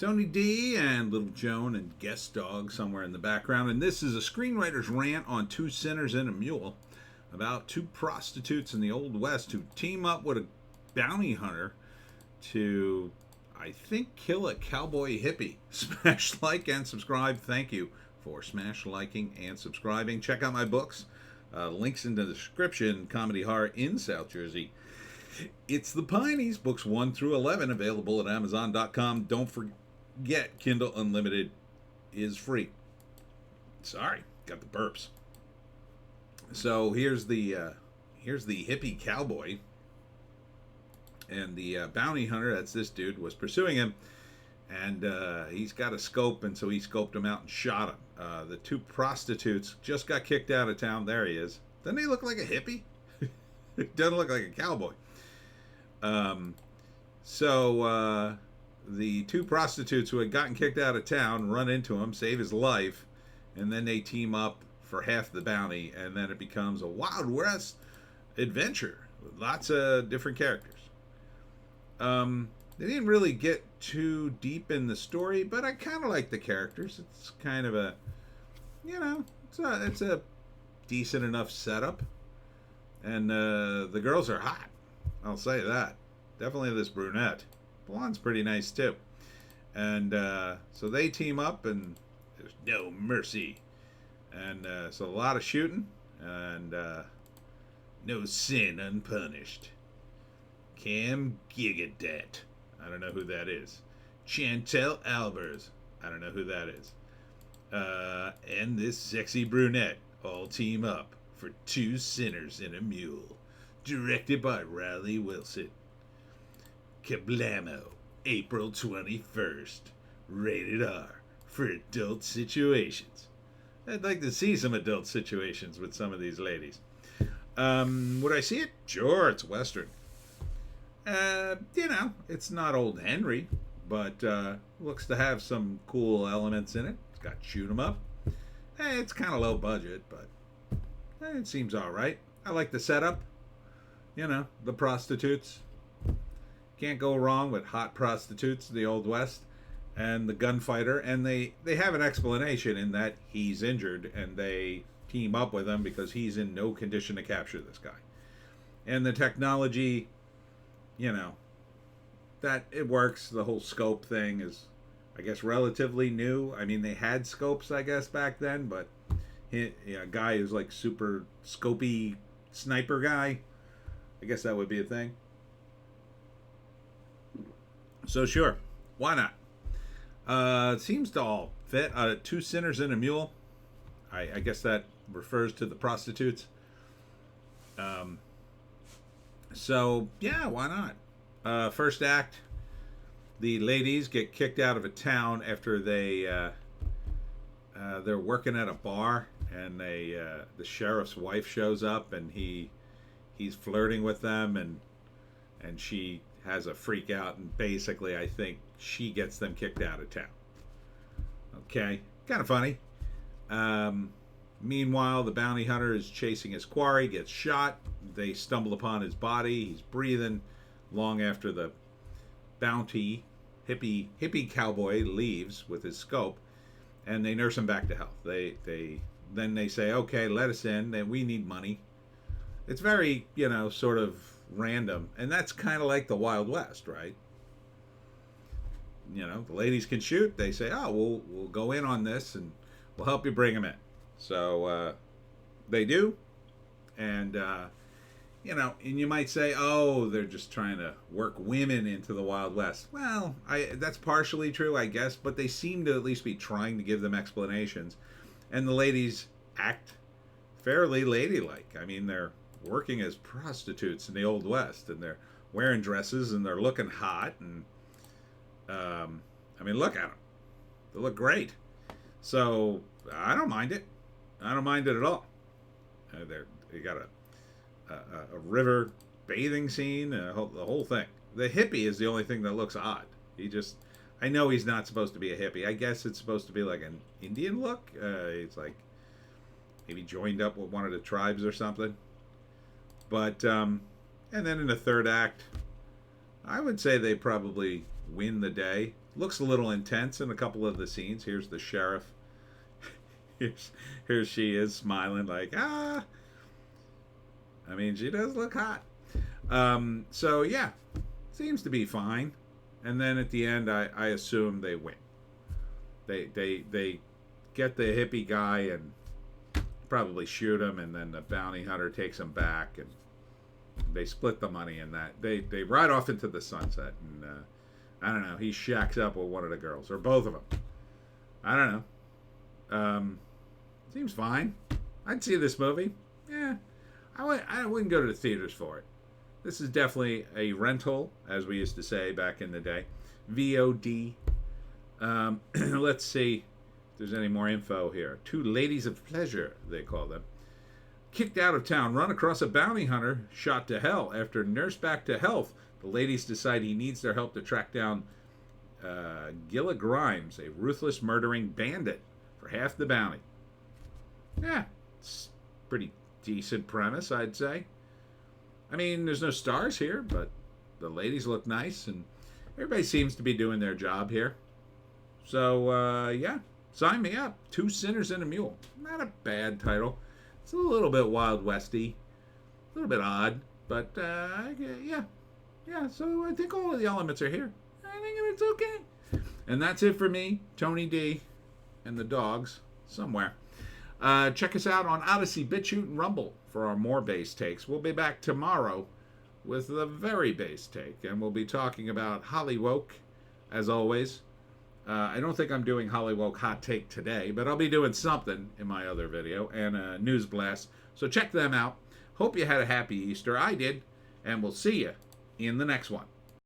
Tony D and Little Joan and Guest Dog somewhere in the background. And this is a screenwriter's rant on Two Sinners and a Mule about two prostitutes in the Old West who team up with a bounty hunter to, I think, kill a cowboy hippie. Smash like and subscribe. Thank you for smash liking and subscribing. Check out my books. Links in the description. Comedy Horror in South Jersey. It's the Pineys, books 1 through 11, available at Amazon.com. Don't forget, Kindle Unlimited is free. Sorry, got the burps. So here's the hippie-cowboy. And the bounty hunter, that's this dude, was pursuing him. And he's got a scope, and so he scoped him out and shot him. The two prostitutes just got kicked out of town. There he is. Doesn't he look like a hippie? It doesn't look like a cowboy. So the two prostitutes who had gotten kicked out of town run into him, save his life, and then they team up for half the bounty, and then it becomes a Wild West adventure with lots of different characters. They didn't really get too deep in the story, but I kind of like the characters. It's kind of a, it's a decent enough setup, and the girls are hot. I'll say that. Definitely this brunette. Blonde's pretty nice too. And so they team up, and there's no mercy. And so a lot of shooting, and no sin unpunished. Cam Gigadet. I don't know who that is. Chantel Albers. I don't know who that is. And this sexy brunette all team up for Two Sinners and a Mule. Directed by Riley Wilson. Kablamo, April 21st. Rated R for adult situations. I'd like to see some adult situations with some of these ladies. Would I see it? Sure, it's Western. It's not Old Henry, but looks to have some cool elements in it. It's got shoot 'em up. It's kind of low budget, but it seems all right. I like the setup. The prostitutes. Can't go wrong with hot prostitutes in the Old West. And the gunfighter. And they have an explanation in that he's injured, and they team up with him because he's in no condition to capture this guy. And the technology, that it works. The whole scope thing is, I guess, relatively new. I mean, they had scopes, I guess, back then, but a guy who's like super scopy sniper guy, I guess that would be a thing. So sure, why not? It seems to all fit. Two Sinners and a Mule. I guess that refers to the prostitutes. So yeah, why not? First act, the ladies get kicked out of a town after they're working at a bar, and the sheriff's wife shows up, and he's flirting with them, and she has a freak out, and basically I think she gets them kicked out of town. Okay, kind of funny. Meanwhile, the bounty hunter is chasing his quarry, gets shot. They stumble upon his body. He's breathing long after the bounty hippie-cowboy leaves with his scope, and they nurse him back to health. Then they say, okay, let us in. Then we need money. It's very, sort of random, and that's kind of like the Wild West, right? The ladies can shoot. They say, oh, we'll go in on this, and we'll help you bring them in. So they do, and and you might say, oh, they're just trying to work women into the Wild West. Well, that's partially true, I guess, but they seem to at least be trying to give them explanations, and the ladies act fairly ladylike. I mean, they're working as prostitutes in the Old West, and they're wearing dresses, and they're looking hot, and look at them. They look great. So I don't mind it. I don't mind it at all. They got a river bathing scene, the whole thing. The hippie is the only thing that looks odd. I know he's not supposed to be a hippie. I guess it's supposed to be like an Indian look. It's like maybe joined up with one of the tribes or something. But and then in the third act, I would say they probably win the day. Looks a little intense in a couple of the scenes. Here's the sheriff. Here she is smiling like, ah. I mean, she does look hot. So yeah, seems to be fine. And then at the end, I assume they win. They get the hippie guy and probably shoot him, and then the bounty hunter takes him back, and they split the money, and that they ride off into the sunset. And I don't know, he shacks up with one of the girls or both of them. I don't know. Seems fine. I'd see this movie. Yeah, I wouldn't go to the theaters for it. This is definitely a rental, as we used to say back in the day. VOD. Let's see if there's any more info here. Two ladies of pleasure, they call them. Kicked out of town, run across a bounty hunter, shot to hell. After nursed back to health, the ladies decide he needs their help to track down Gilla Grimes, a ruthless murdering bandit, for half the bounty. Yeah, it's pretty decent premise, I'd say. I mean, there's no stars here, but the ladies look nice, and everybody seems to be doing their job here. So, yeah, sign me up. Two Sinners and a Mule. Not a bad title. It's a little bit Wild Westy, a little bit odd, but, yeah. Yeah, so I think all of the elements are here. I think it's okay. And that's it for me, Tony D, and the dogs somewhere. Check us out on Odysee, Bitchute, and Rumble for our more bass takes. We'll be back tomorrow with the very bass take, and we'll be talking about Hollywoke, as always. I don't think I'm doing Hollywoke hot take today, but I'll be doing something in my other video, and a news blast. So check them out. Hope you had a happy Easter. I did, and we'll see you in the next one.